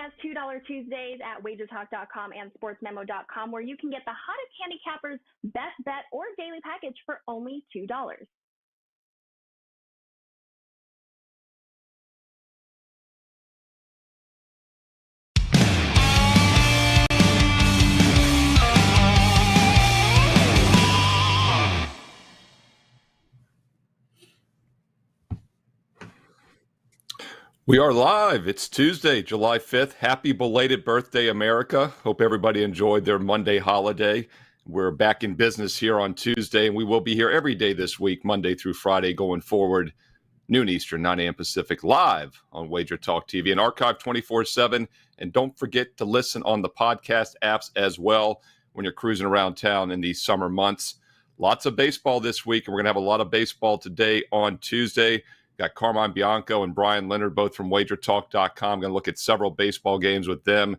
has $2 Tuesdays at WagerTalk.com and SportsMemo.com, where you can get the hottest handicappers best bet or daily package for only $2. We are live. It's Tuesday, July 5th. Happy belated birthday, America. Hope everybody enjoyed their Monday holiday. We're back in business here on Tuesday, and we will be here every day this week, Monday through Friday, going forward, noon Eastern, 9 a.m. Pacific, live on WagerTalk TV and archive 24/7. And don't forget to listen on the podcast apps as well when you're cruising around town in these summer months. Lots of baseball this week, and we're going to have a lot of baseball today on Tuesday. Got Carmine Bianco and Bryan Leonard, both from WagerTalk.com. Going to look at several baseball games with them.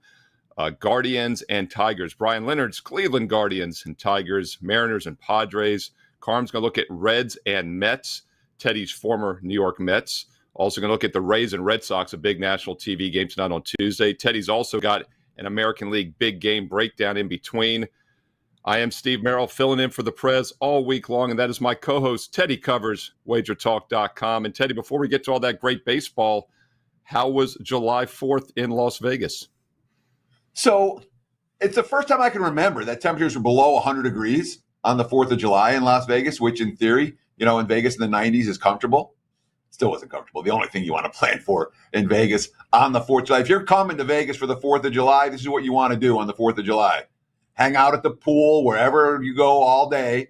Guardians and Tigers. Bryan Leonard's Cleveland Guardians and Tigers, Mariners and Padres. Carm's going to look at Reds and Mets, Teddy's former New York Mets. Also going to look at the Rays and Red Sox, a big national TV game tonight on Tuesday. Teddy's also got an American League big game breakdown in between. I am Steve Merrill, filling in for the Prez all week long, and that is my co-host, Teddy Covers, WagerTalk.com. And Teddy, before we get to all that great baseball, how was July 4th in Las Vegas? So it's the first time I can remember that temperatures were below 100 degrees on the 4th of July in Las Vegas, which in theory, in Vegas in the 90s is comfortable. Still wasn't comfortable. The only thing you want to plan for in Vegas on the 4th of July. If you're coming to Vegas for the 4th of July, this is what you want to do on the 4th of July. Hang out at the pool, wherever you go all day.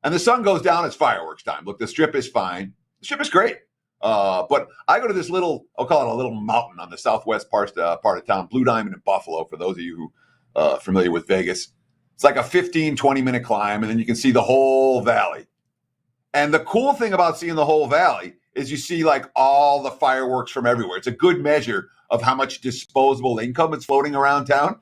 And the sun goes down, it's fireworks time. Look, the Strip is fine. The Strip is great. But I go to this little, I'll call it a little mountain on the southwest part of town, Blue Diamond in Buffalo, for those of you who are familiar with Vegas. It's like a 15, 20-minute climb, and then you can see the whole valley. And the cool thing about seeing the whole valley is you see like all the fireworks from everywhere. It's a good measure of how much disposable income is floating around town.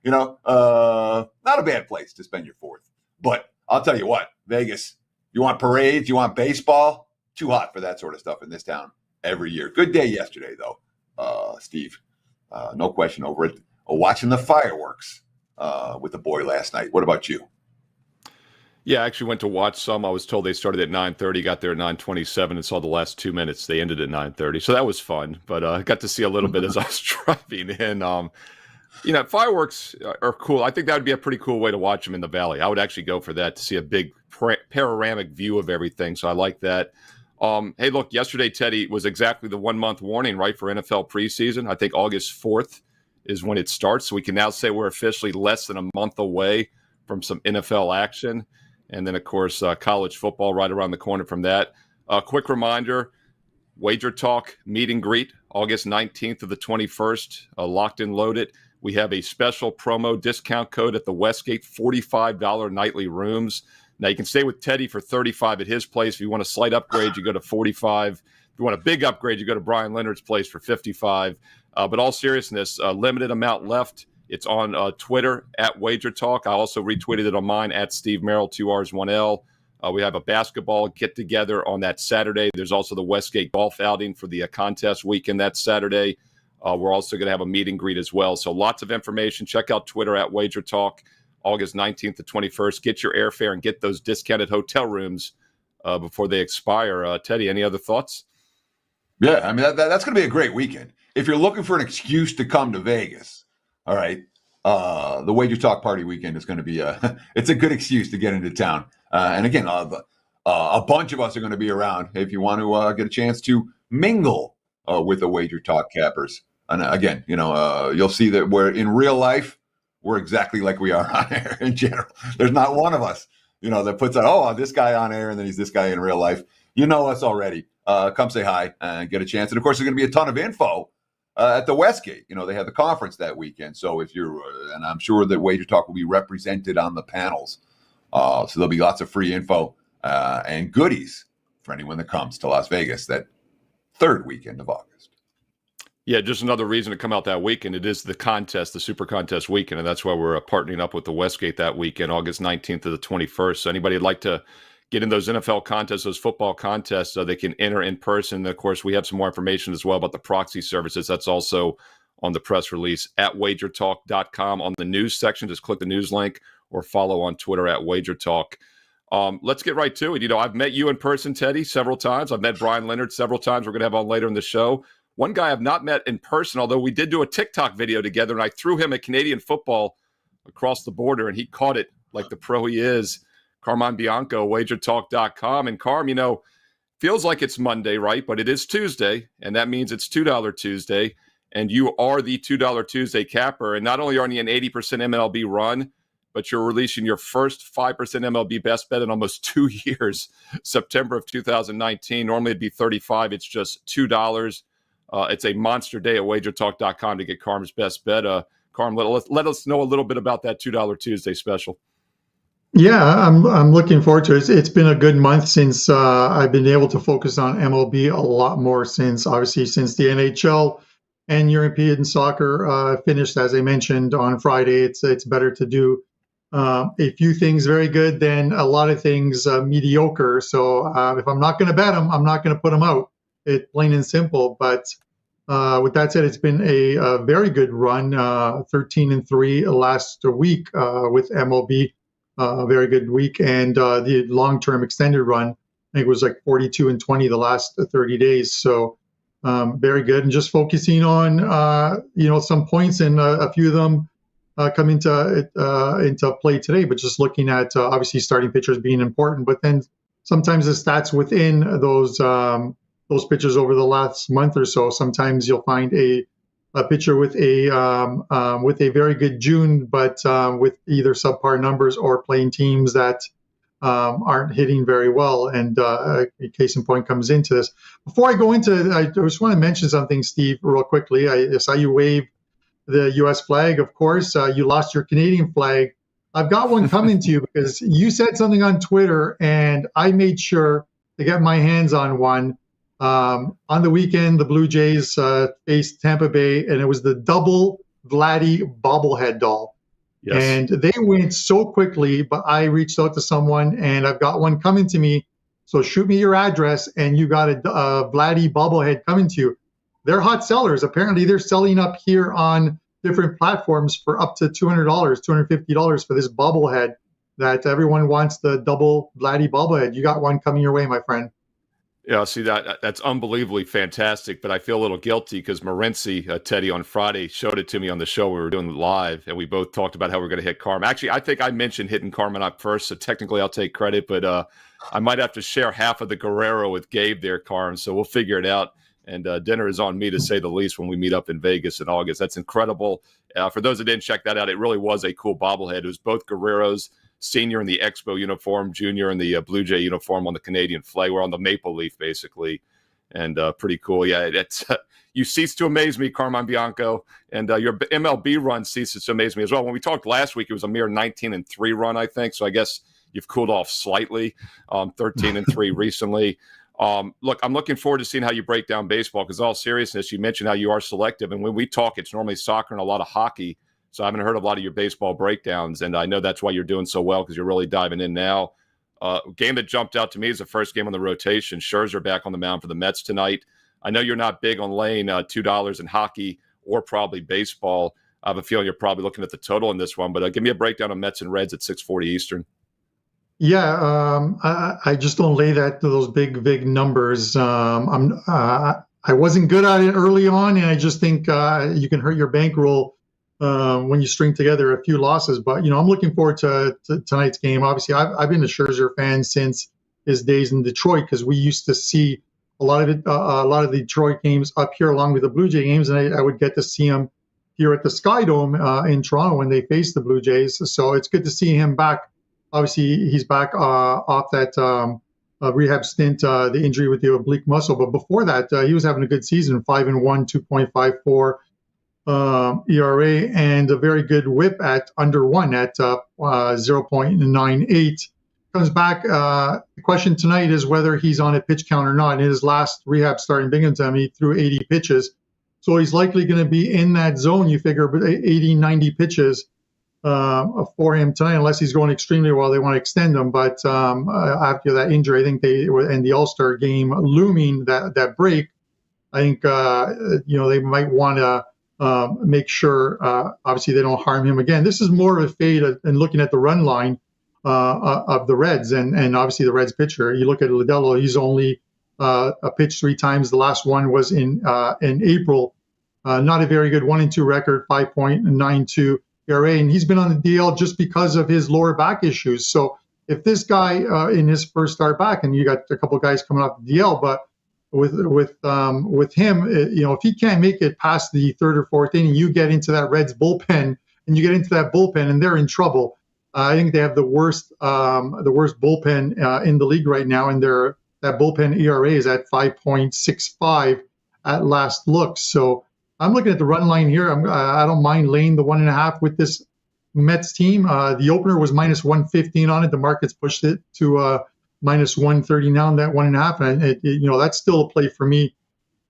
Not a bad place to spend your 4th. But I'll tell you what, Vegas, you want parades, you want baseball, too hot for that sort of stuff in this town every year. Good day yesterday, though, Steve. No question over it. Watching the fireworks with the boy last night. What about you? Yeah, I actually went to watch some. I was told they started at 9:30, got there at 9:27, and saw the last 2 minutes. They ended at 9:30, so that was fun. But I got to see a little bit as I was driving in. Fireworks are cool. I think that would be a pretty cool way to watch them in the valley. I would actually go for that to see a big panoramic view of everything. So I like that. Hey, look, yesterday, Teddy, was exactly the 1 month warning, right, for NFL preseason. I think August 4th is when it starts. So we can now say we're officially less than a month away from some NFL action. And then, of course, college football right around the corner from that. Quick reminder, Wager Talk meet and greet, August 19th to the 21st, locked and loaded. We have a special promo discount code at the Westgate, $45 nightly rooms. Now, you can stay with Teddy for $35 at his place. If you want a slight upgrade, you go to $45. If you want a big upgrade, you go to Bryan Leonard's place for $55. But all seriousness, limited amount left. It's on Twitter at WagerTalk. I also retweeted it on mine at Steve Merrill, 2 R's, 1 L. We have a basketball get-together on that Saturday. There's also the Westgate golf outing for the contest weekend that Saturday. We're also going to have a meet and greet as well. So lots of information. Check out Twitter at WagerTalk, August 19th to 21st. Get your airfare and get those discounted hotel rooms before they expire. Teddy, any other thoughts? Yeah, I mean, that's going to be a great weekend. If you're looking for an excuse to come to Vegas, all right, the Wager Talk party weekend is going to be it's a good excuse to get into town. And again, a bunch of us are going to be around if you want to get a chance to mingle with the Wager Talk cappers. And again, you'll see that we're in real life, we're exactly like we are on air in general. There's not one of us, that puts out, this guy on air and then he's this guy in real life. You know us already. Come say hi and get a chance. And of course, there's going to be a ton of info at the Westgate. They have the conference that weekend. So if you're, and I'm sure that Wager Talk will be represented on the panels. So there'll be lots of free info and goodies for anyone that comes to Las Vegas that third weekend of August. Yeah, just another reason to come out that weekend. It is the contest, the Super Contest weekend, and that's why we're partnering up with the Westgate that weekend, August 19th to the 21st. So anybody would like to get in those NFL contests, those football contests, so they can enter in person. And of course, we have some more information as well about the proxy services. That's also on the press release at WagerTalk.com. On the news section, just click the news link or follow on Twitter at WagerTalk. Let's get right to it. I've met you in person, Teddy, several times. I've met Bryan Leonard several times. We're going to have on later in the show. One guy I've not met in person, although we did do a TikTok video together, and I threw him a Canadian football across the border, and he caught it like the pro he is. Carmine Bianco, WagerTalk.com. And Carm, feels like it's Monday, right? But it is Tuesday, and that means it's $2 Tuesday, and you are the $2 Tuesday capper. And not only are you an 80% MLB run, but you're releasing your first 5% MLB best bet in almost 2 years, September of 2019. Normally it'd be $35. It's just $2. It's a monster day at WagerTalk.com to get Carm's best bet. Carm, let us know a little bit about that $2 Tuesday special. Yeah, I'm looking forward to it. It's been a good month since I've been able to focus on MLB a lot more since the NHL and European soccer finished, as I mentioned on Friday. It's better to do a few things very good than a lot of things mediocre. So if I'm not going to bet them, I'm not going to put them out. It's plain and simple. But with that said, it's been a very good run, 13-3 last week with MLB. A very good week. And the long-term extended run, I think it was like 42-20 the last 30 days. So very good. And just focusing on, some points, and a few of them come into play today, but just looking at obviously starting pitchers being important, but then sometimes the stats within those pitchers over the last month or so. Sometimes you'll find a pitcher with a very good June, but with either subpar numbers or playing teams that aren't hitting very well. And a case in point comes into this. Before I go into it, I just want to mention something, Steve, real quickly. I saw you wave the U.S. flag, of course. You lost your Canadian flag. I've got one coming to you because you said something on Twitter, and I made sure to get my hands on one. On the weekend, the Blue Jays faced Tampa Bay, and it was the double Vladdy bobblehead doll. Yes. And they went so quickly, but I reached out to someone, and I've got one coming to me. So shoot me your address, and you got a Vladdy bobblehead coming to you. They're hot sellers. Apparently, they're selling up here on different platforms for up to $200, $250 for this bobblehead that everyone wants, the double Vladdy bobblehead. You got one coming your way, my friend. Yeah, see, that's unbelievably fantastic, but I feel a little guilty because Morency, Teddy, on Friday showed it to me on the show we were doing live, and we both talked about how we're going to hit Carm. Actually, I think I mentioned hitting Carmen up first, so technically I'll take credit, but I might have to share half of the Guerrero with Gabe there, Carm, so we'll figure it out. And dinner is on me, to say the least, when we meet up in Vegas in August. That's incredible. For those that didn't check that out, it really was a cool bobblehead. It was both Guerreros, senior in the Expo uniform, junior in the Blue Jay uniform on the Canadian flag. We're on the maple leaf, basically, and pretty cool. Yeah, it's you cease to amaze me, Carmine Bianco, and your MLB run ceases to amaze me as well. When we talked last week, it was a mere 19-3 run, I think. So I guess you've cooled off slightly, 13-3 recently. Look, I'm looking forward to seeing how you break down baseball because, in all seriousness, you mentioned how you are selective. And when we talk, it's normally soccer and a lot of hockey. So I haven't heard a lot of your baseball breakdowns. And I know that's why you're doing so well because you're really diving in now. Game that jumped out to me is the first game on the rotation. Scherzer back on the mound for the Mets tonight. I know you're not big on laying $2 in hockey or probably baseball. I have a feeling you're probably looking at the total in this one. But give me a breakdown of Mets and Reds at 6:40 Eastern. Yeah, I just don't lay those big numbers. I wasn't good at it early on, and I just think you can hurt your bankroll when you string together a few losses. But I'm looking forward to tonight's game. Obviously, I've been a Scherzer fan since his days in Detroit because we used to see a lot of the Detroit games up here along with the Blue Jay games, and I would get to see him here at the Sky Dome in Toronto when they faced the Blue Jays. So it's good to see him back. Obviously, he's back off that rehab stint, the injury with the oblique muscle. But before that, he was having a good season, 5-1, 2.54 ERA, and a very good whip at under 1 at 0.98. Comes back. The question tonight is whether he's on a pitch count or not. In his last rehab start in Binghamton, he threw 80 pitches. So he's likely going to be in that zone, you figure, 80, 90 pitches. For him tonight, unless he's going extremely well, they want to extend him. But after that injury, I think and the All-Star game looming, that break, I think they might want to make sure, obviously, they don't harm him again. This is more of a fade and looking at the run line of the Reds and obviously the Reds pitcher. You look at Lodelo, he's only pitched 3 times. The last one was in April. Not a very good 1-2 record, 5.92 ERA, and he's been on the DL just because of his lower back issues. So if this guy in his first start back, and you got a couple of guys coming off the DL, but with him, if he can't make it past the 3rd or 4th inning, you get into that Reds bullpen, and they're in trouble. I think they have the worst bullpen in the league right now, and that bullpen ERA is at 5.65 at last look. So I'm looking at the run line here. I don't mind laying the 1.5 with this Mets team. The opener was -115 on it. The market's pushed it to -130 now. That 1.5, and that's still a play for me.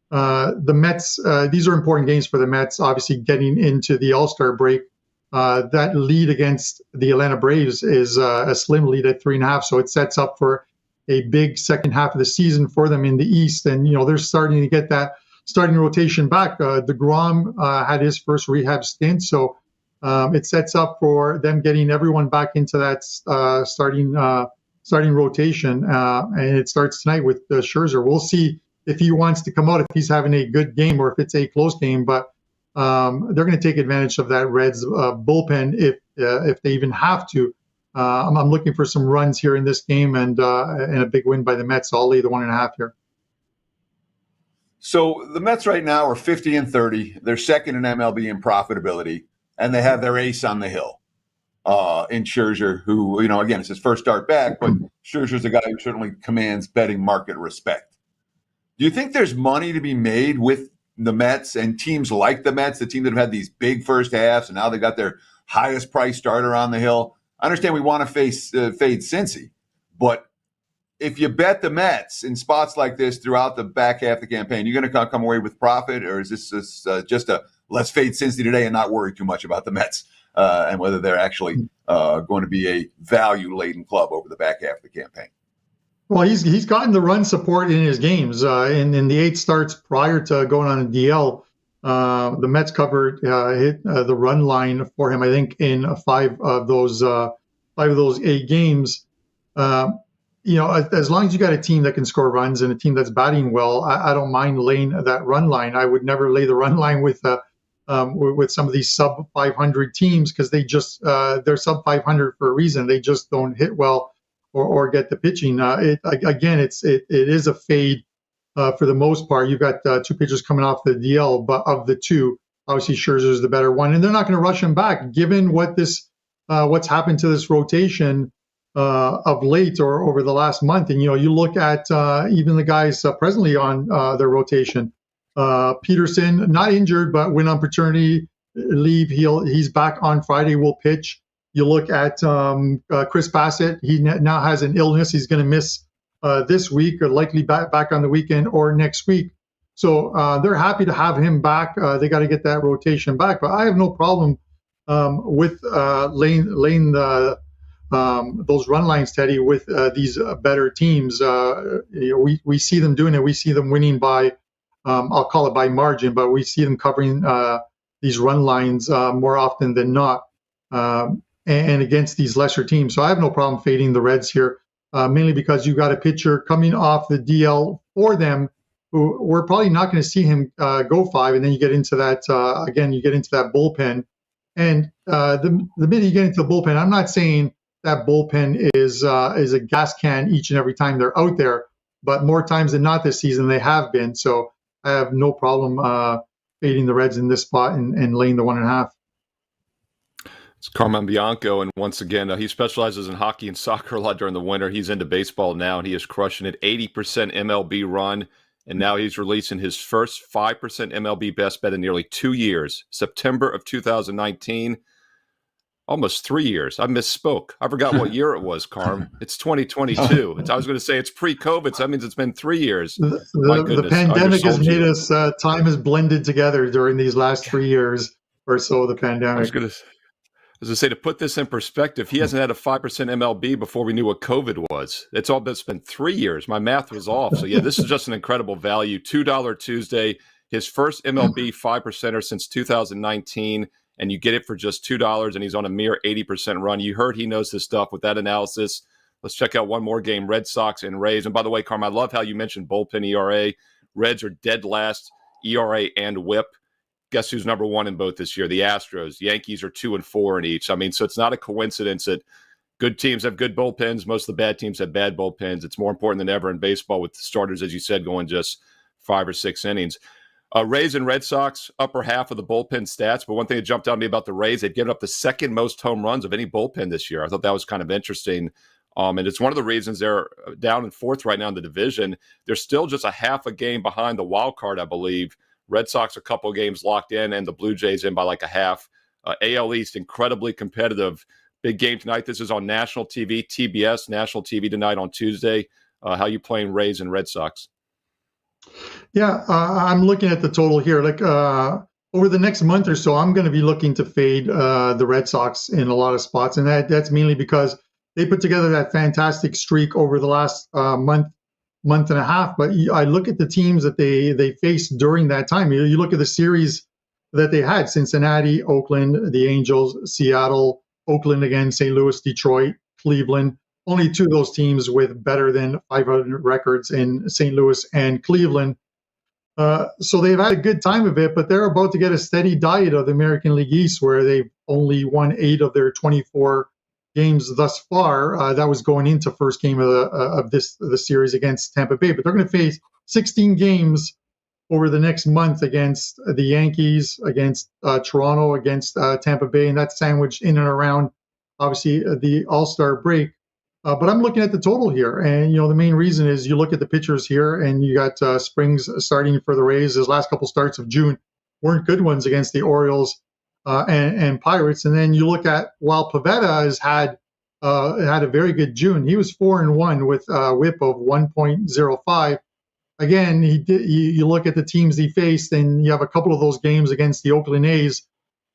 The Mets. These are important games for the Mets. Obviously, getting into the All-Star break. That lead against the Atlanta Braves is a slim lead at 3.5. So it sets up for a big second half of the season for them in the East, and they're starting to get that starting rotation back. DeGrom had his first rehab stint, so it sets up for them getting everyone back into that starting rotation, and it starts tonight with Scherzer. We'll see if he wants to come out, if he's having a good game, or if it's a close game. But they're going to take advantage of that Reds bullpen if they even have to. I'm looking for some runs here in this game and a big win by the Mets. So I'll lay the 1.5 here. So the Mets right now are 50-30. They're second in MLB in profitability, and they have their ace on the hill in Scherzer, who, again, it's his first start back, but Scherzer's a guy who certainly commands betting market respect. Do you think there's money to be made with the Mets and teams like the Mets, the team that have had these big first halves, and now they got their highest price starter on the hill? I understand we want to fade Cincy, but if you bet the Mets in spots like this throughout the back half of the campaign, you're going to come away with profit, or is this just a let's fade Cincy today and not worry too much about the Mets and whether they're actually going to be a value-laden club over the back half of the campaign? Well, he's gotten the run support in his games. In the 8 starts prior to going on a DL, the Mets hit the run line for him, I think, in 5 of those 8 games. As long as you got a team that can score runs and a team that's batting well, I don't mind laying that run line. I would never lay the run line with some of these sub 500 teams, because they're sub 500 for a reason. They just don't hit well or get the pitching. It is a fade for the most part. You've got 2 pitchers coming off the DL, but of the 2, obviously Scherzer is the better one, and they're not going to rush him back, given what's happened to this rotation of late or over the last month. And you look at even the guys presently on their rotation. Peterson, not injured, but went on paternity leave. He's back on Friday. Will pitch. You look at Chris Bassett. He now has an illness. He's going to miss this week, or likely back on the weekend or next week. So they're happy to have him back. They got to get that rotation back. But I have no problem with laying those run lines, Teddy, with these better teams. We see them doing it. We see them winning by, I'll call it by margin, but we see them covering these run lines more often than not, and against these lesser teams. So I have no problem fading the Reds here, mainly because you got a pitcher coming off the DL for them, who we're probably not going to see him go 5, and then you get into that you get into that bullpen, and the minute you get into the bullpen, I'm not saying that bullpen is a gas can each and every time they're out there, but more times than not this season they have been. So I have no problem fading the Reds in this spot and laying the 1.5. It's Carmine Bianco, and once again, he specializes in hockey and soccer a lot during the winter. He's into baseball now, and he is crushing it. 80% MLB run, and now he's releasing his first 5% MLB best bet in nearly 2 years. September of 2019. Almost 3 years. I misspoke. I forgot what year it was, Carm. It's 2022. I was going to say it's pre-COVID, so that means it's been 3 years. The pandemic has made us, time has blended together during these last 3 years or so of the pandemic. I was going to say, to put this in perspective, he hasn't had a 5% MLB before we knew what COVID was. It's been 3 years. My math was off. So, yeah, this is just an incredible value. $2 Tuesday. his first MLB 5%er since 2019, and you get it for just $2, and he's on a mere 80% run. You heard he knows his stuff with that analysis. Let's check out one more game, Red Sox and Rays. And by the way, Carm, I love how you mentioned bullpen ERA. Reds are dead last, ERA and WHIP. Guess who's number one in both this year? The Astros. Yankees are 2 and 4 in each. I mean, so it's not a coincidence that good teams have good bullpens. Most of the bad teams have bad bullpens. It's more important than ever in baseball with the starters, as you said, going just 5 or 6 innings. Rays and Red Sox, upper half of the bullpen stats. But one thing that jumped out at me about the Rays, they've given up the second most home runs of any bullpen this year. I thought that was kind of interesting. And it's one of the reasons they're down in 4th right now in the division. They're still just a half a game behind the wild card, I believe. Red Sox a couple of games locked in, and the Blue Jays in by like a half. AL East, incredibly competitive. Big game tonight. This is on national TV, TBS, national TV tonight on Tuesday. How you playing Rays and Red Sox? Yeah, I'm looking at the total here. Like over the next month or so, I'm going to be looking to fade the Red Sox in a lot of spots, and that's mainly because they put together that fantastic streak over the last month and a half. But I look at the teams that they faced during that time. You look at the series that they had: Cincinnati, Oakland, the Angels, Seattle, Oakland again, St. Louis, Detroit, Cleveland. Only 2 of those teams with better than 500 records in St. Louis and Cleveland. So they've had a good time of it, but they're about to get a steady diet of the American League East, where they've only won 8 of their 24 games thus far. That was going into first game of the series against Tampa Bay, but they're going to face 16 games over the next month against the Yankees, against Toronto, against Tampa Bay, and that's sandwiched in and around, obviously, the All-Star break. But I'm looking at the total here, and the main reason is you look at the pitchers here, and you got Springs starting for the Rays. His last couple starts of June weren't good ones against the Orioles and Pirates. And then you look at, while Pivetta has had a very good June, he was 4-1 with a WHIP of 1.05. Again, you look at the teams he faced, and you have a couple of those games against the Oakland A's,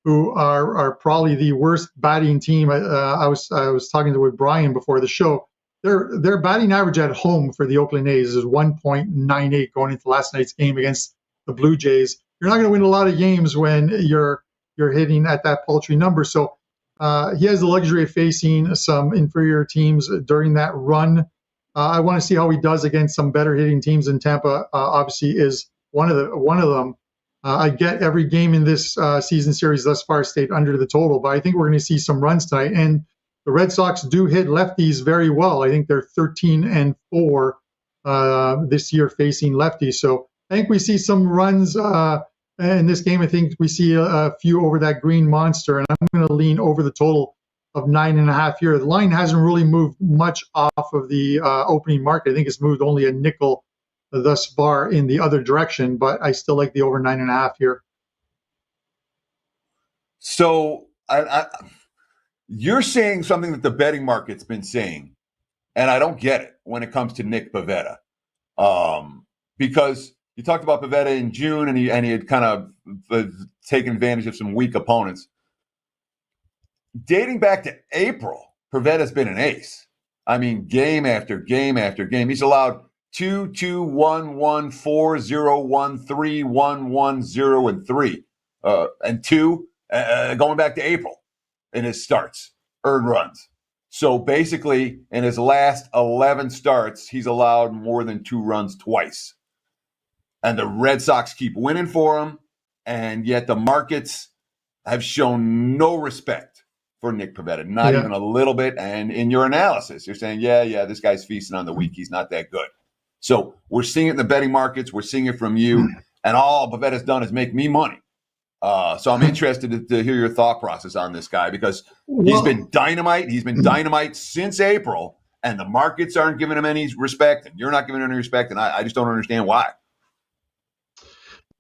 who are probably the worst batting team. I was talking with Bryan before the show. Their batting average at home for the Oakland A's is 1.98 going into last night's game against the Blue Jays. You're not going to win a lot of games when you're hitting at that paltry number. So he has the luxury of facing some inferior teams during that run. I want to see how he does against some better hitting teams, and Tampa obviously is one of them. I get every game in this season series thus far stayed under the total, but I think we're going to see some runs tonight. And the Red Sox do hit lefties very well. I think they're 13-4 this year facing lefties. So I think we see some runs in this game. I think we see a few over that green monster, and I'm going to lean over the total of 9.5 here. The line hasn't really moved much off of the opening market. I think it's moved only a nickel thus far in the other direction, but I still like the over 9.5 here. So you're saying something that the betting market's been saying, and I don't get it when it comes to Nick Pivetta, because you talked about Pivetta in June, and he had kind of taken advantage of some weak opponents. Dating back to April, Pivetta's been an ace. I mean, game after game after game, he's allowed 2, 2, 1, 1, 4, 0, 1, 3, 1, 1, 0, and 3, and 2 going back to April in his starts, earned runs. So basically, in his last 11 starts, he's allowed more than 2 runs twice. And the Red Sox keep winning for him, and yet the markets have shown no respect for Nick Pivetta, not even a little bit. And in your analysis, you're saying, yeah, this guy's feasting on the weak. He's not that good. So we're seeing it in the betting markets. We're seeing it from you. And all Pivetta's done is make me money. So I'm interested to hear your thought process on this guy, because he's been dynamite. He's been dynamite since April, and the markets aren't giving him any respect, and you're not giving him any respect, and I just don't understand why.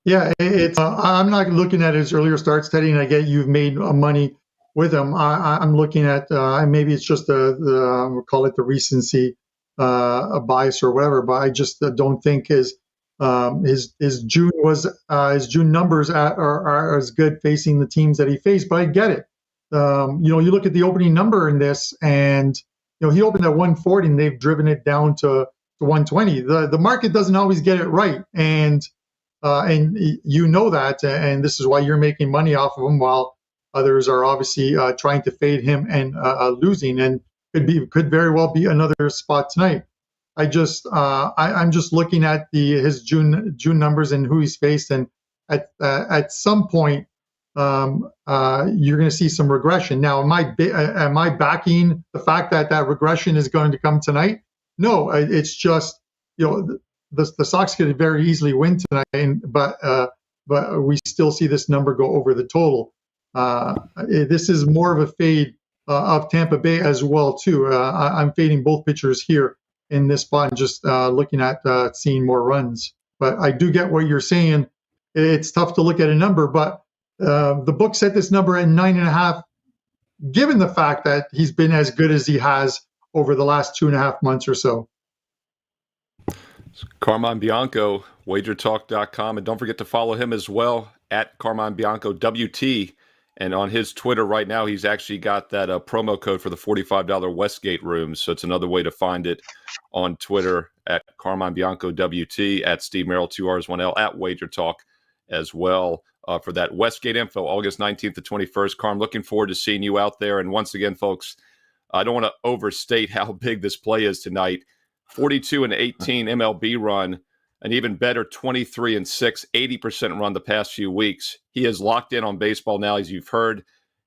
Yeah, it's. I'm not looking at his earlier starts, Teddy, and I get you've made money with him. I'm looking at maybe it's just we'll call it the recency bias or whatever, but I just don't think his June numbers are as good facing the teams that he faced. But I get it. You look at the opening number in this, and he opened at 140, and they've driven it down to 120. The market doesn't always get it right, and and you know that, and this is why you're making money off of him, while others are obviously trying to fade him and losing, and could very well be another spot tonight. I'm just looking at his June numbers and who he's faced, and at some point you're going to see some regression. Now, am I backing the fact that regression is going to come tonight? No, it's just, the Sox could very easily win tonight, but we still see this number go over the total. This is more of a fade of Tampa Bay as well too. I'm fading both pitchers here in this spot, and just looking at seeing more runs. But I do get what you're saying. It's tough to look at a number, but the book set this number at 9.5, given the fact that he's been as good as he has over the last 2.5 months or so. Carmine Bianco, WagerTalk.com, and don't forget to follow him as well at Carmine Bianco WT. And on his Twitter right now, he's actually got that promo code for the $45 Westgate rooms. So it's another way to find it on Twitter at Carmine Bianco WT, at Steve Merrill, 2 R's, 1 L, at WagerTalk as well for that Westgate info, August 19th to 21st. Carm, looking forward to seeing you out there. And once again, folks, I don't want to overstate how big this play is tonight. 42-18 MLB run, an even better 23-6, 80% run the past few weeks. He is locked in on baseball now, as you've heard.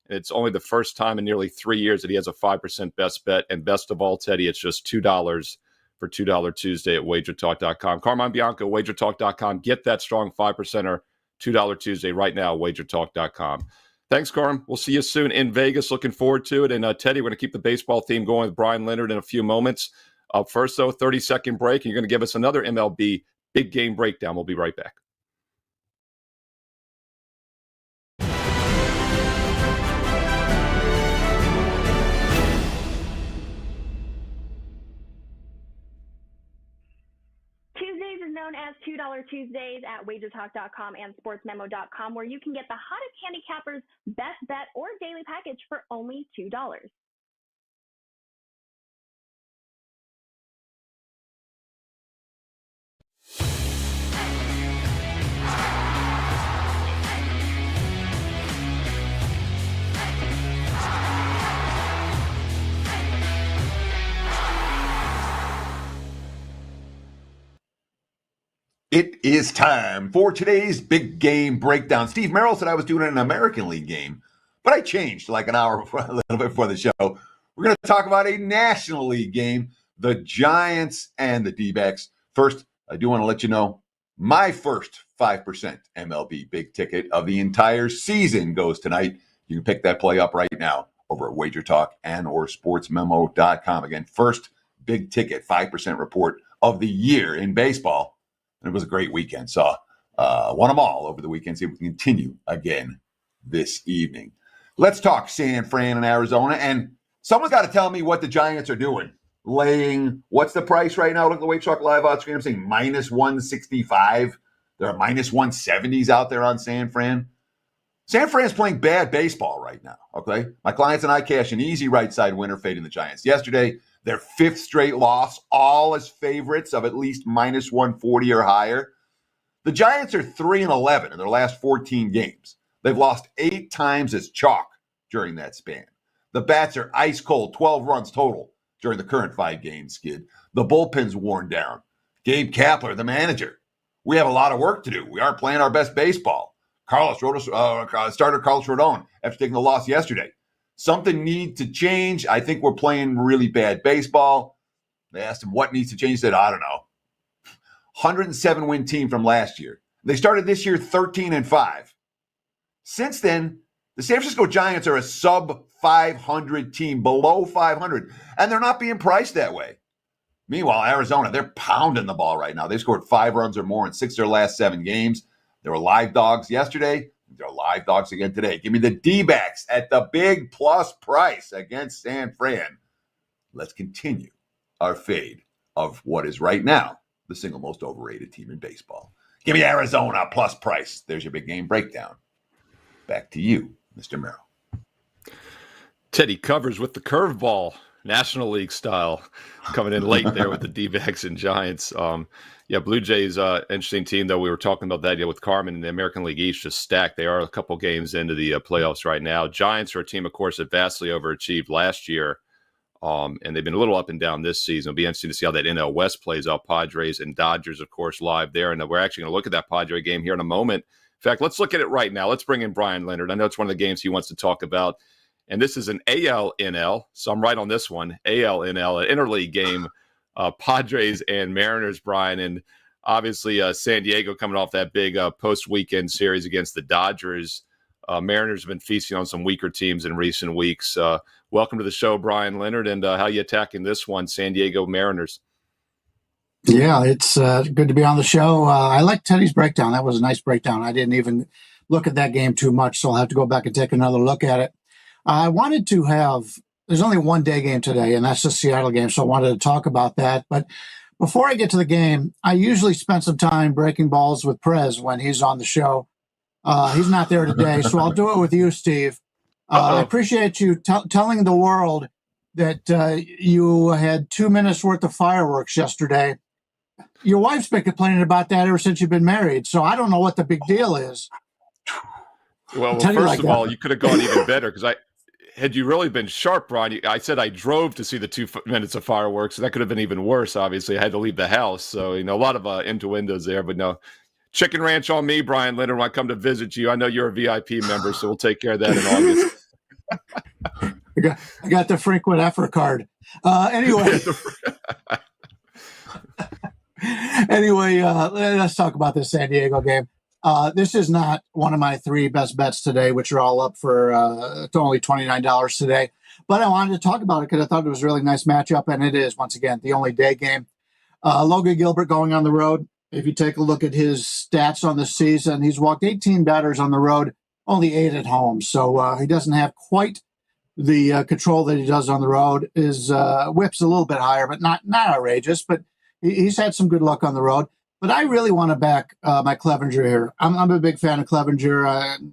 And it's only the first time in nearly 3 years that he has a 5% best bet. And best of all, Teddy, it's just $2 for $2 Tuesday at WagerTalk.com. Carmine Bianco, WagerTalk.com. Get that strong 5%er, $2 Tuesday right now, WagerTalk.com. Thanks, Carm. We'll see you soon in Vegas. Looking forward to it. And Teddy, we're going to keep the baseball theme going with Bryan Leonard in a few moments. Up first, though, 30-second break, and you're going to give us another MLB big game breakdown. We'll be right back. Tuesdays is known as $2 Tuesdays at WagerTalk.com and SportsMemo.com, where you can get the hottest handicappers' best bet or daily package for only $2. It is time for today's big game breakdown. Steve Merrill said I was doing an American League game, but I changed like an hour before, a little bit before the show. We're going to talk about a National League game, the Giants and the D-backs. First, I do want to let you know my first 5% MLB big ticket of the entire season goes tonight. You can pick that play up right now over at WagerTalk and or SportsMemo.com. Again, first big ticket 5% report of the year in baseball. And it was a great weekend. Saw won them all over the weekend. See if we can continue again this evening. Let's talk San Fran and Arizona. And someone's got to tell me what the Giants are doing. Laying, what's the price right now? Look at the WagerTalk live out screen. I'm saying minus 165. There are minus 170s out there on San Fran. San Fran's playing bad baseball right now, okay? My clients and I cashed an easy right side winner fading the Giants yesterday. Their fifth straight loss, all as favorites of at least minus 140 or higher. The Giants are 3-11 in their last 14 games. They've lost 8 times as chalk during that span. The bats are ice cold, 12 runs total during the current 5-game skid. The bullpen's worn down. Gabe Kapler, the manager. We have a lot of work to do. We aren't playing our best baseball. Starter Carlos Rodon, after taking the loss yesterday. Something needs to change. I think we're playing really bad baseball. They asked him what needs to change. He said, I don't know. 107-win team from last year. They started this year 13-5. Since then, the San Francisco Giants are a sub-500 team, below 500, and they're not being priced that way. Meanwhile, Arizona, they're pounding the ball right now. They scored 5 runs or more in 6 of their last 7 games. They were live dogs yesterday. They're live dogs again today. Give me the D-backs at the big plus price against San Fran. Let's continue our fade of what is right now the single most overrated team in baseball. Give me Arizona plus price. There's your big game breakdown. Back to you, Mr. Merrill. Teddy covers with the curveball. National League style, coming in late there with the D-backs and Giants. Blue Jays, interesting team, though. We were talking about that with Carmen in the American League East, just stacked. They are a couple games into the playoffs right now. Giants are a team, of course, that vastly overachieved last year, and they've been a little up and down this season. It'll be interesting to see how that NL West plays out. Padres and Dodgers, of course, live there, and we're actually going to look at that Padre game here in a moment. In fact, let's look at it right now. Let's bring in Bryan Leonard. I know it's one of the games he wants to talk about. And this is an ALNL, so I'm right on this one, ALNL, an interleague game, Padres and Mariners, Brian. And obviously San Diego coming off that big post-weekend series against the Dodgers. Mariners have been feasting on some weaker teams in recent weeks. Welcome to the show, Bryan Leonard, and how you attacking this one, San Diego Mariners? Yeah, it's good to be on the show. I like Teddy's breakdown. That was a nice breakdown. I didn't even look at that game too much, so I'll have to go back and take another look at it. I wanted to there's only one day game today, and that's the Seattle game, so I wanted to talk about that. But before I get to the game, I usually spend some time breaking balls with Prez when he's on the show. He's not there today, so I'll do it with you, Steve. I appreciate you telling the world that you had 2 minutes worth of fireworks yesterday. Your wife's been complaining about that ever since you've been married, so I don't know what the big deal is. Well, first of all, you could have gone even better, because had you really been sharp, Brian, I said I drove to see the 2 minutes of fireworks, so that could have been even worse, obviously. I had to leave the house, so, a lot of innuendos there, but no. Chicken ranch on me, Bryan Leonard, when I come to visit you. I know you're a VIP member, so we'll take care of that in August. I got the frequent effort card. Anyway, let's talk about this San Diego game. This is not one of my 3 best bets today, which are all up for only $29 today. But I wanted to talk about it because I thought it was a really nice matchup, and it is, once again, the only day game. Logan Gilbert going on the road. If you take a look at his stats on the season, he's walked 18 batters on the road, only 8 at home. So he doesn't have quite the control that he does on the road. His whip's a little bit higher, but not outrageous. But he's had some good luck on the road. But I really want to back my Clevenger here. I'm a big fan of Clevenger.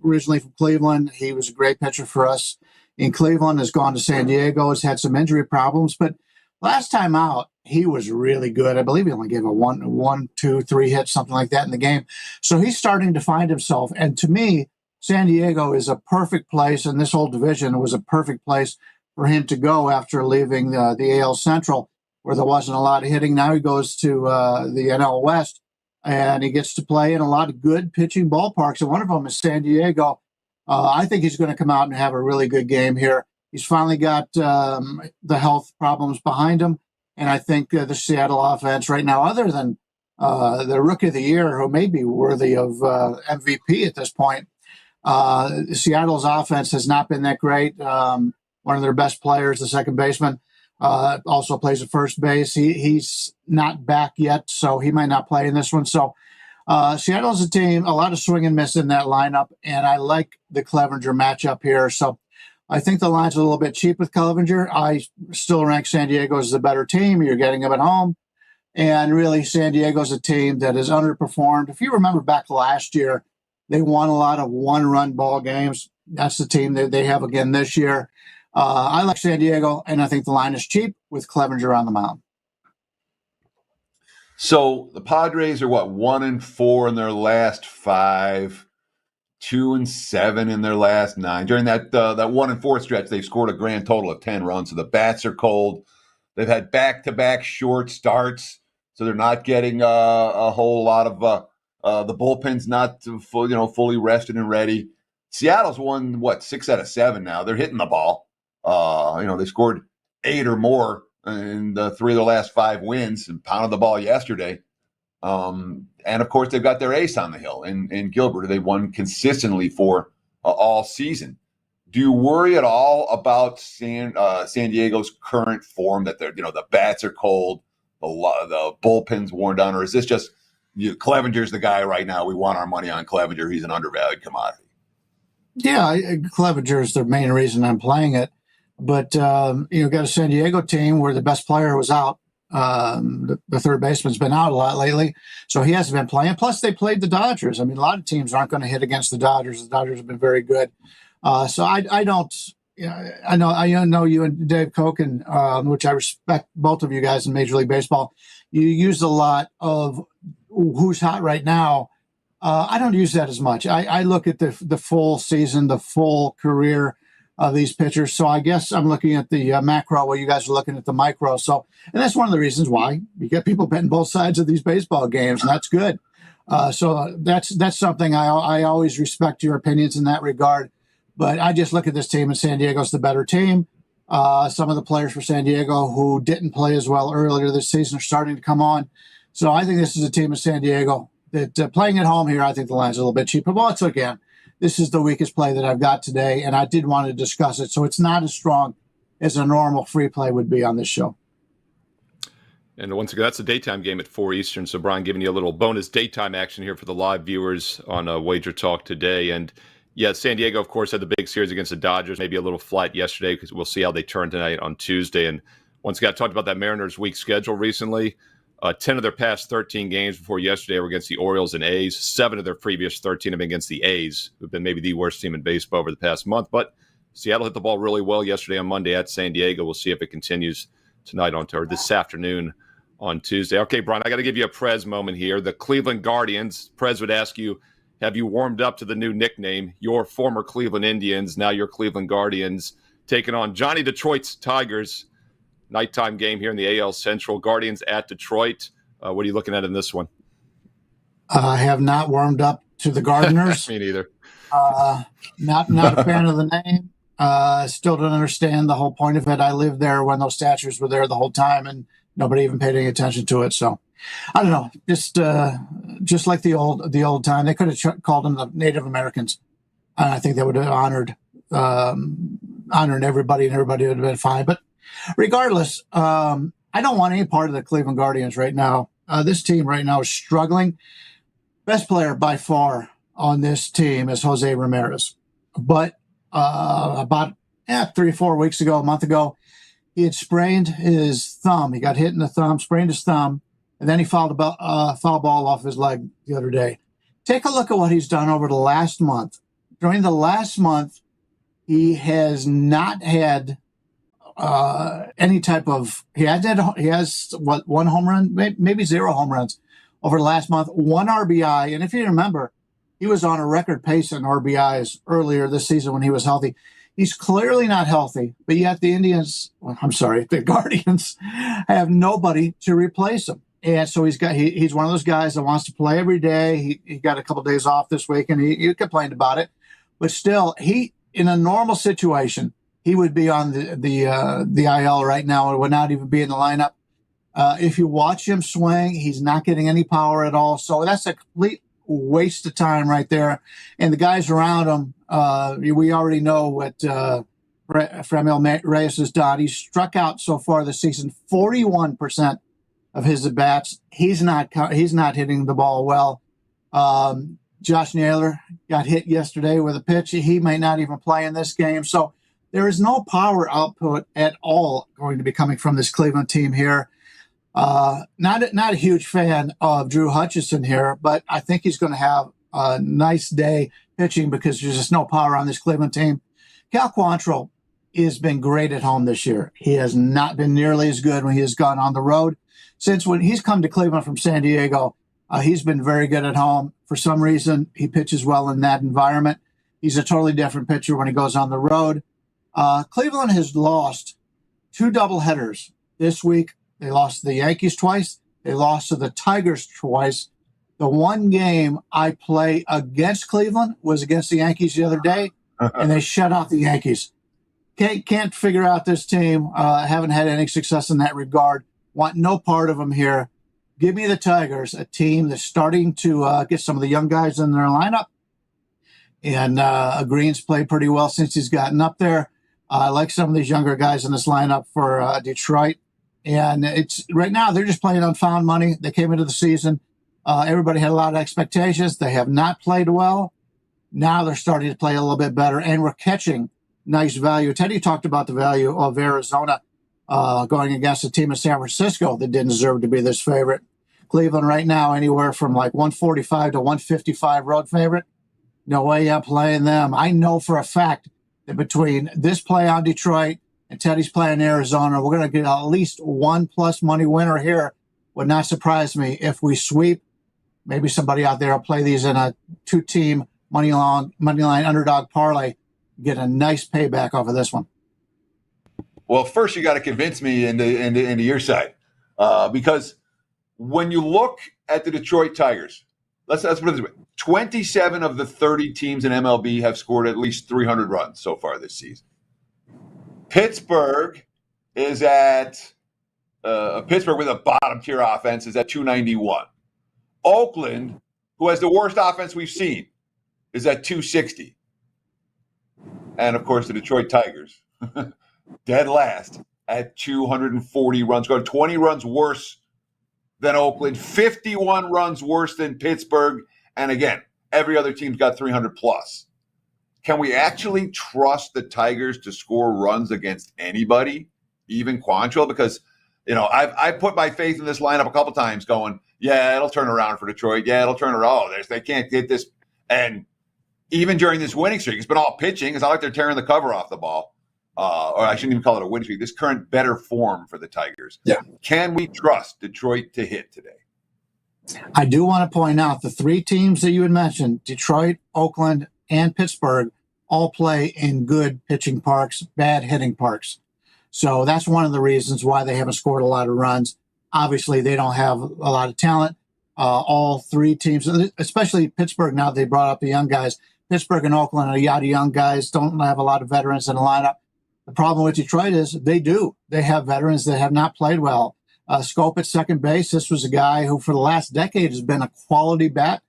Originally from Cleveland. He was a great pitcher for us in Cleveland, has gone to San Diego, has had some injury problems. But last time out, he was really good. I believe he only gave a 1, 2, 3 hits, something like that in the game. So he's starting to find himself. And to me, San Diego is a perfect place, and this whole division was a perfect place for him to go after leaving the AL Central, where there wasn't a lot of hitting. Now he goes to the NL West, and he gets to play in a lot of good pitching ballparks, and one of them is San Diego. I think he's going to come out and have a really good game here. He's finally got the health problems behind him, and I think the Seattle offense right now, other than the Rookie of the Year, who may be worthy of MVP at this point, Seattle's offense has not been that great. One of their best players, the second baseman, also plays at first base. He's not back yet, so he might not play in this one. So Seattle's a team, a lot of swing and miss in that lineup, and I like the Clevenger matchup here. So I think the line's a little bit cheap with Clevenger. I still rank San Diego as the better team. You're getting them at home. And really, San Diego's a team that has underperformed. If you remember back last year, they won a lot of one-run ball games. That's the team that they have again this year. I like San Diego, and I think the line is cheap with Clevenger on the mound. So the Padres are 1-4 in their last 5, 2-7 in their last 9. During that 1-4 stretch, they've scored a grand total of 10 runs. So the bats are cold. They've had back-to-back short starts, so they're not getting a whole lot of the bullpen's not fully rested and ready. Seattle's won 6 out of 7 now. They're hitting the ball. They scored 8 or more in the 3 of their last 5 wins and pounded the ball yesterday. And of course, they've got their ace on the hill in Gilbert, who they won consistently for all season. Do you worry at all about San Diego's current form, that they're, the bats are cold, the bullpen's worn down, or is this just Clevenger's the guy right now? We want our money on Clevenger. He's an undervalued commodity. Yeah, Clevenger is the main reason I'm playing it. But, got a San Diego team where the best player was out. The third baseman's been out a lot lately, so he hasn't been playing. Plus, they played the Dodgers. I mean, a lot of teams aren't going to hit against the Dodgers. The Dodgers have been very good. So I don't I know you and Dave Koken, which I respect both of you guys in Major League Baseball. You use a lot of who's hot right now. I don't use that as much. I look at the full season, the full career of these pitchers. So I guess I'm looking at the macro while you guys are looking at the micro. So, and that's one of the reasons why you get people betting both sides of these baseball games, and that's good. So that's something I always respect your opinions in that regard. But I just look at this team, and San Diego's the better team. Some of the players for San Diego who didn't play as well earlier this season are starting to come on. So I think this is a team of San Diego that playing at home here, I think the line's a little bit cheaper. But again, this is the weakest play that I've got today, and I did want to discuss it. So it's not as strong as a normal free play would be on this show. And once again, that's a daytime game at 4 Eastern. So, Brian, giving you a little bonus daytime action here for the live viewers on WagerTalk Today. And, yeah, San Diego, of course, had the big series against the Dodgers, maybe a little flat yesterday because we'll see how they turn tonight on Tuesday. And once again, I talked about that Mariners' week schedule recently. 10 of their past 13 games before yesterday were against the Orioles and A's. 7 of their previous 13 have been against the A's, who've been maybe the worst team in baseball over the past month. But Seattle hit the ball really well yesterday on Monday at San Diego. We'll see if it continues tonight or this afternoon on Tuesday. Okay, Brian, I got to give you a Prez moment here. The Cleveland Guardians, Prez would ask you, have you warmed up to the new nickname? Your former Cleveland Indians, now your Cleveland Guardians, taking on Johnny Detroit's Tigers. Nighttime game here in the AL Central. Guardians at Detroit. What are you looking at in this one? I have not warmed up to the Gardeners. Me neither. Not a fan of the name. Still don't understand the whole point of it. I lived there when those statues were there the whole time, and nobody even paid any attention to it. So I don't know. Just like the old time, they could have called them the Native Americans, and I think that would have honored everybody, and everybody would have been fine. But regardless, I don't want any part of the Cleveland Guardians right now. This team right now is struggling. Best player by far on this team is Jose Ramirez. But about 3 or 4 weeks ago, a month ago, he had sprained his thumb. He got hit in the thumb, sprained his thumb, and then he fouled a foul ball off his leg the other day. Take a look at what he's done over the last month. During the last month, he has not had any type of he has one home run, maybe 0 home runs over the last month, 1 RBI. And if you remember, he was on a record pace in RBIs earlier this season when he was healthy. He's clearly not healthy, but yet the Guardians have nobody to replace him. And so he's one of those guys that wants to play every day. He got a couple of days off this week, and he complained about it. But still, in a normal situation, he would be on the IL right now and would not even be in the lineup. If you watch him swing, he's not getting any power at all. So that's a complete waste of time right there. And the guys around him, we already know what Franmil Reyes has done. He's struck out so far this season 41% of his at-bats. He's not hitting the ball well. Josh Naylor got hit yesterday with a pitch. He may not even play in this game. So there is no power output at all going to be coming from this Cleveland team here. Not a huge fan of Drew Hutchison here, but I think he's going to have a nice day pitching because there's just no power on this Cleveland team. Cal Quantrill has been great at home this year. He has not been nearly as good when he has gone on the road. Since when he's come to Cleveland from San Diego, he's been very good at home. For some reason, he pitches well in that environment. He's a totally different pitcher when he goes on the road. Cleveland has lost 2 doubleheaders this week. They lost to the Yankees twice. They lost to the Tigers twice. The one game I play against Cleveland was against the Yankees the other day, and they shut out the Yankees. Can't figure out this team. Haven't had any success in that regard. Want no part of them here. Give me the Tigers, a team that's starting to get some of the young guys in their lineup. And Green's played pretty well since he's gotten up there. I like some of these younger guys in this lineup for Detroit. And it's right now they're just playing on found money. They came into the season. Everybody had a lot of expectations. They have not played well. Now they're starting to play a little bit better, and we're catching nice value. Teddy talked about the value of Arizona going against a team in San Francisco that didn't deserve to be this favorite. Cleveland right now anywhere from like 145 to 155 road favorite. No way I'm playing them. I know for a fact that between this play on Detroit and Teddy's play in Arizona, we're going to get at least 1+ money winner here. Would not surprise me if we sweep. Maybe somebody out there will play these in a 2-team money line underdog parlay, get a nice payback off of this one. Well, first you got to convince me into your side, because when you look at the Detroit Tigers, let's put it this way: 27 of the 30 teams in MLB have scored at least 300 runs so far this season. Pittsburgh is at Pittsburgh with a bottom tier offense is at 291. Oakland, who has the worst offense we've seen, is at 260. And of course, the Detroit Tigers, dead last at 240 runs, going 20 runs worse than Oakland, 51 runs worse than Pittsburgh. And again, every other team's got 300 plus. Can we actually trust the Tigers to score runs against anybody, even Quantrill? Because, I put my faith in this lineup a couple times going, yeah, it'll turn around for Detroit. Yeah, it'll turn around. Oh, they can't get this. And even during this winning streak, it's been all pitching. It's not like they're tearing the cover off the ball. Or I shouldn't even call it a winning streak. This current better form for the Tigers. Yeah. Can we trust Detroit to hit today? I do want to point out the 3 teams that you had mentioned, Detroit, Oakland, and Pittsburgh, all play in good pitching parks, bad hitting parks. So that's one of the reasons why they haven't scored a lot of runs. Obviously, they don't have a lot of talent. All 3 teams, especially Pittsburgh, now they brought up the young guys. Pittsburgh and Oakland are young guys, don't have a lot of veterans in the lineup. The problem with Detroit is they do. They have veterans that have not played well. Scope at second base, this was a guy who for the last decade has been a quality bat.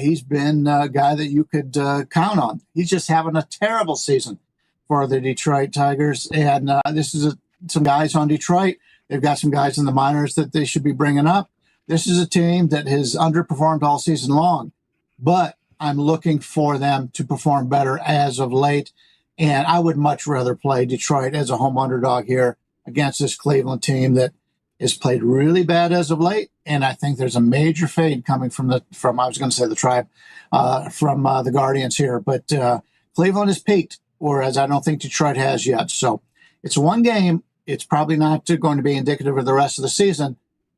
He's been a guy that you could count on. He's just having a terrible season for the Detroit Tigers. And this is some guys on Detroit. They've got some guys in the minors that they should be bringing up. This is a team that has underperformed all season long, but I'm looking for them to perform better as of late. And I would much rather play Detroit as a home underdog here against this Cleveland team that has played really bad as of late. And I think there's a major fade coming from the Tribe, from the Guardians here. But Cleveland has peaked, whereas I don't think Detroit has yet. So it's one game. It's probably not going to be indicative of the rest of the season.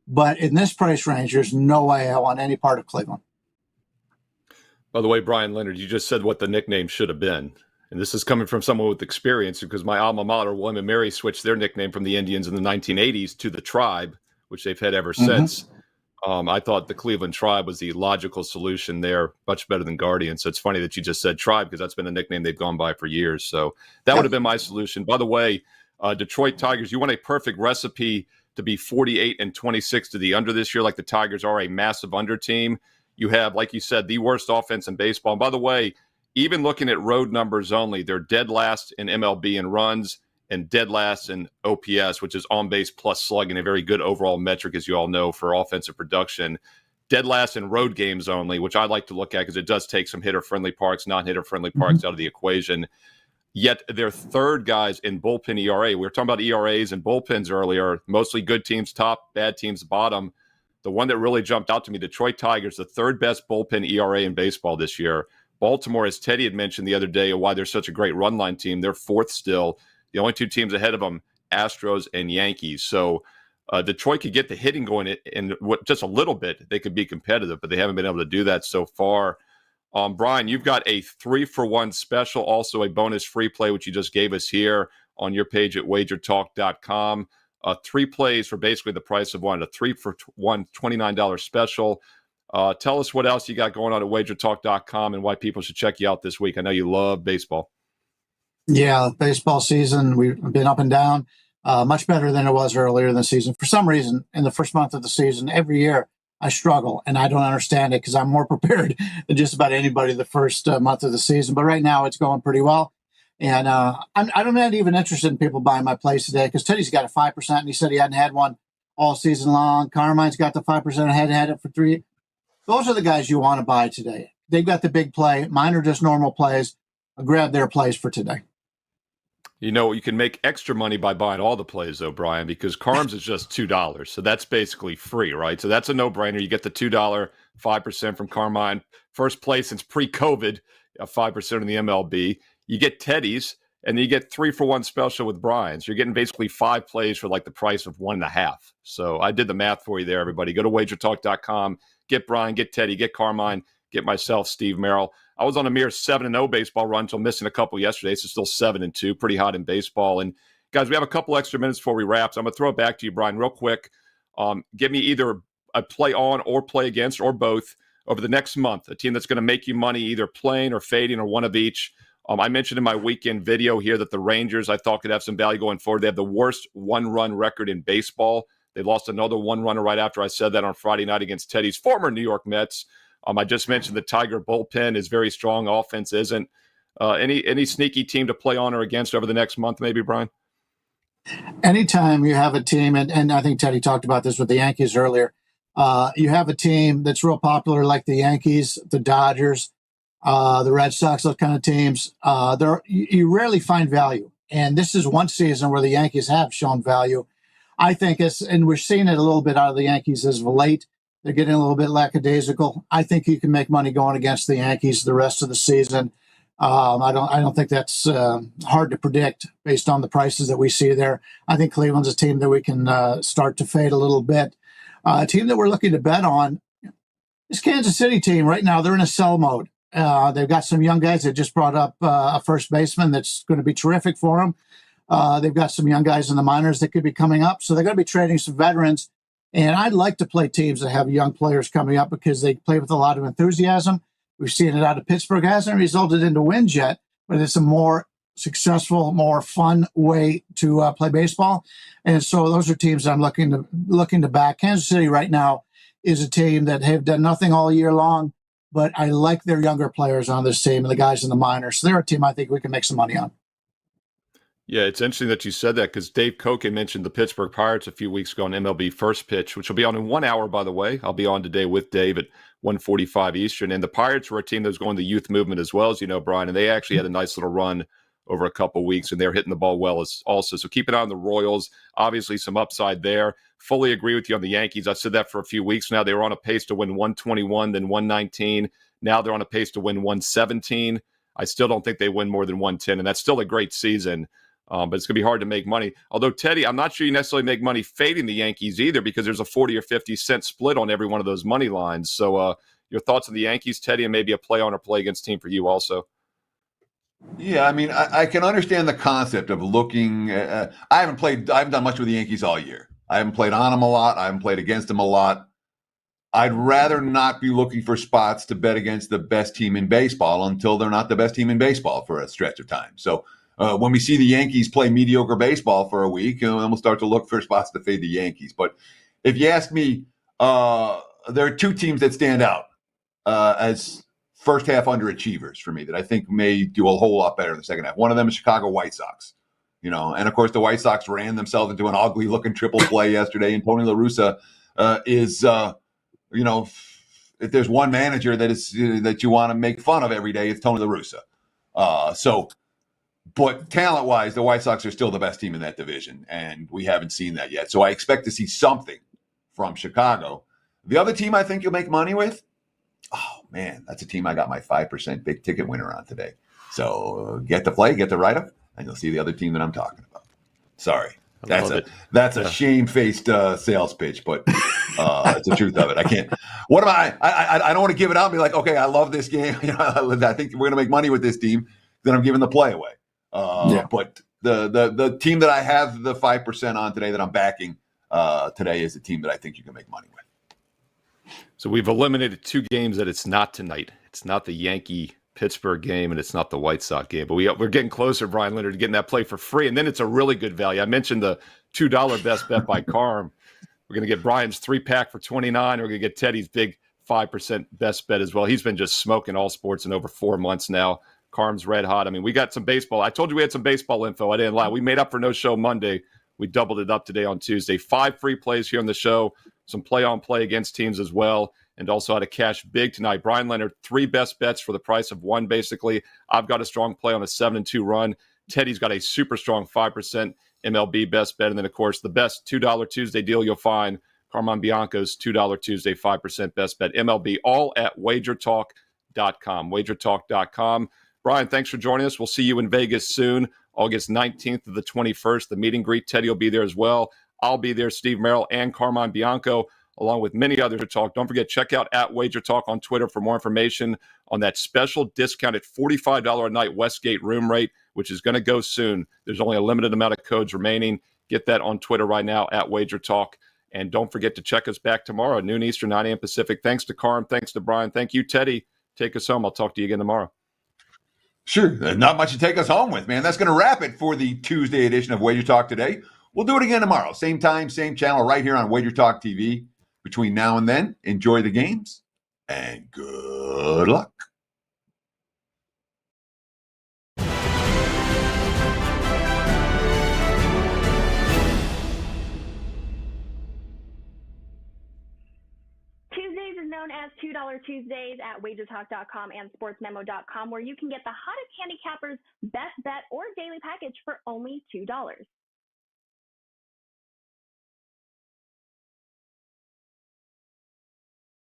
But in this price range, there's no way I want any part of Cleveland. By the way, Bryan Leonard, you just said what the nickname should have been. And this is coming from someone with experience, because my alma mater, William & Mary, switched their nickname from the Indians in the 1980s to the Tribe, which they've had ever since. I thought the Cleveland Tribe was the logical solution there, much better than Guardians. So it's funny that you just said Tribe, because that's been a nickname they've gone by for years. So that would have been my solution. By the way, Detroit Tigers, you want a perfect recipe to be 48-26 to the under this year, like the Tigers are a massive under team. You have, like you said, the worst offense in baseball. And by the way, even looking at road numbers only, they're dead last in MLB in runs and dead last in OPS, which is on base plus slugging, a very good overall metric, as you all know, for offensive production. Dead last in road games only, which I like to look at because it does take some hitter-friendly parks, non-hitter-friendly parks out of the equation. Yet they're third guys in bullpen ERA. We were talking about ERAs and bullpens earlier, mostly good teams top, bad teams bottom. The one that really jumped out to me, Detroit Tigers, the third best bullpen ERA in baseball this year. Baltimore, as Teddy had mentioned the other day, why they're such a great run line team, they're fourth still. The only 2 teams ahead of them, Astros and Yankees. So Detroit could get the hitting going in just a little bit. They could be competitive, but they haven't been able to do that so far. Bryan, you've got a 3-for-1 special, also a bonus free play, which you just gave us here on your page at WagerTalk.com. 3 plays for basically the price of one, a 3-for-1 $29 special. Tell us what else you got going on at WagerTalk.com and why people should check you out this week. I know you love baseball. Yeah, baseball season, we've been up and down, much better than it was earlier in the season. For some reason, in the first month of the season, every year, I struggle, and I don't understand it because I'm more prepared than just about anybody the first month of the season. But right now, it's going pretty well. And I'm not even interested in people buying my plays today because Teddy's got a 5%, and he said he hadn't had one all season long. Carmine's got the 5% and hadn't had it for 3. Those are the guys you want to buy today. They've got the big play. Mine are just normal plays. I'll grab their plays for today. You know, you can make extra money by buying all the plays, though, Bryan, because Carms is just $2. So that's basically free, right? So that's a no-brainer. You get the $2, 5% from Carmine. First place since pre-COVID, 5% in the MLB. you get Teddy's, and then you get 3-for-1 special with Bryan. So you're getting basically 5 plays for like the price of 1.5. So I did the math for you there, everybody. Go to WagerTalk.com, get Bryan, get Teddy, get Carmine, get myself, Steve Merrill. I was on a mere 7-0 baseball run until missing a couple yesterday. So still 7-2, pretty hot in baseball. And guys, we have a couple extra minutes before we wrap. So I'm going to throw it back to you, Bryan, real quick. Give me either a play on or play against or both over the next month, a team that's going to make you money either playing or fading or one of each. I mentioned in my weekend video here that the Rangers, I thought, could have some value going forward. They have the worst one-run record in baseball. They lost another one-runner right after I said that on Friday night against Teddy's former New York Mets. I just mentioned the Tiger bullpen is very strong. Offense isn't. Any sneaky team to play on or against over the next month, maybe, Bryan? Anytime you have a team, and I think Teddy talked about this with the Yankees earlier, you have a team that's real popular like the Yankees, the Dodgers, the Red Sox, those kind of teams, you rarely find value. And this is one season where the Yankees have shown value. I think and we're seeing it a little bit out of the Yankees as of late. They're getting a little bit lackadaisical. I think you can make money going against the Yankees the rest of the season. I don't think that's hard to predict based on the prices that we see there. I think Cleveland's a team that we can start to fade a little bit. A team that we're looking to bet on is Kansas City team. Right now, they're in a sell mode. They've got some young guys that just brought up a first baseman that's going to be terrific for them. They've got some young guys in the minors that could be coming up. So they're going to be trading some veterans. And I'd like to play teams that have young players coming up because they play with a lot of enthusiasm. We've seen it out of Pittsburgh. It hasn't resulted into wins yet, but it's a more successful, more fun way to play baseball. And so those are teams that I'm looking to back. Kansas City right now is a team that have done nothing all year long, but I like their younger players on this team and the guys in the minors. So they're a team I think we can make some money on. Yeah, it's interesting that you said that because Dave Koken mentioned the Pittsburgh Pirates a few weeks ago on MLB First Pitch, which will be on in 1 hour, by the way. I'll be on today with Dave at 1:45 Eastern. And the Pirates were a team that was going the youth movement as well, as you know, Bryan, and they actually had a nice little run over a couple of weeks, and they're hitting the ball well as also. So keep an eye on the Royals. Obviously, some upside there. Fully agree with you on the Yankees. I've said that for a few weeks now. They were on a pace to win 121, then 119. Now they're on a pace to win 117. I still don't think they win more than 110, and that's still a great season. But it's going to be hard to make money. Although, Teddy, I'm not sure you necessarily make money fading the Yankees either because there's a 40 or 50 cent split on every one of those money lines. So your thoughts on the Yankees, Teddy, and maybe a play on or play against team for you also? Yeah, I mean, I can understand the concept of looking. I haven't done much with the Yankees all year. I haven't played on them a lot. I haven't played against them a lot. I'd rather not be looking for spots to bet against the best team in baseball until they're not the best team in baseball for a stretch of time. So when we see the Yankees play mediocre baseball for a week, then we'll start to look for spots to fade the Yankees. But if you ask me, there are two teams that stand out as first half underachievers for me that I think may do a whole lot better in the second half. One of them is Chicago White Sox, and of course the White Sox ran themselves into an ugly looking triple play yesterday. And Tony La Russa is, if there's one manager that you want to make fun of every day, it's Tony La Russa. But talent-wise, the White Sox are still the best team in that division, and we haven't seen that yet. So I expect to see something from Chicago. The other team I think you'll make money with, oh, man, that's a team I got my 5% big ticket winner on today. So get to play, get to write up, and you'll see the other team that I'm talking about. Sorry. That's a shame-faced sales pitch, but it's the truth of it. I can't. What am I don't want to give it out and be like, okay, I love this game. I think we're going to make money with this team. Then I'm giving the play away. But the team that I have the 5% on today that I'm backing today is a team that I think you can make money with. So we've eliminated two games that it's not tonight. It's not the Yankee-Pittsburgh game, and it's not the White Sox game. But we're getting closer, Bryan Leonard, to getting that play for free. And then it's a really good value. I mentioned the $2 best bet by Carm. We're going to get Brian's 3-pack for $29. We're going to get Teddy's big 5% best bet as well. He's been just smoking all sports in over 4 months now. Carm's red hot. I mean, we got some baseball. I told you we had some baseball info. I didn't lie. We made up for no show Monday. We doubled it up today on Tuesday. 5 free plays here on the show. Some play-on-play against teams as well. And also how to cash big tonight. Bryan Leonard, 3 best bets for the price of 1, basically. I've got a strong play on a 7-2 run. Teddy's got a super strong 5% MLB best bet. And then, of course, the best $2 Tuesday deal you'll find, Carmine Bianco's $2 Tuesday 5% best bet. MLB, all at WagerTalk.com. WagerTalk.com. Bryan, thanks for joining us. We'll see you in Vegas soon, August 19th to the 21st. The meet and greet, Teddy will be there as well. I'll be there, Steve Merrill and Carmine Bianco, along with many others to talk. Don't forget, check out @WagerTalk on Twitter for more information on that special discounted $45 a night Westgate room rate, which is going to go soon. There's only a limited amount of codes remaining. Get that on Twitter right now, @WagerTalk. And don't forget to check us back tomorrow, noon Eastern, 9 a.m. Pacific. Thanks to Carm. Thanks to Bryan. Thank you, Teddy. Take us home. I'll talk to you again tomorrow. Sure. Not much to take us home with, man. That's going to wrap it for the Tuesday edition of Wager Talk Today. We'll do it again tomorrow. Same time, same channel, right here on Wager Talk TV. Between now and then, enjoy the games and good luck. Tuesdays is known as $2 Tuesdays at WagerTalk.com and SportsMemo.com, where you can get the hottest handicappers, best bet, or daily package for only $2.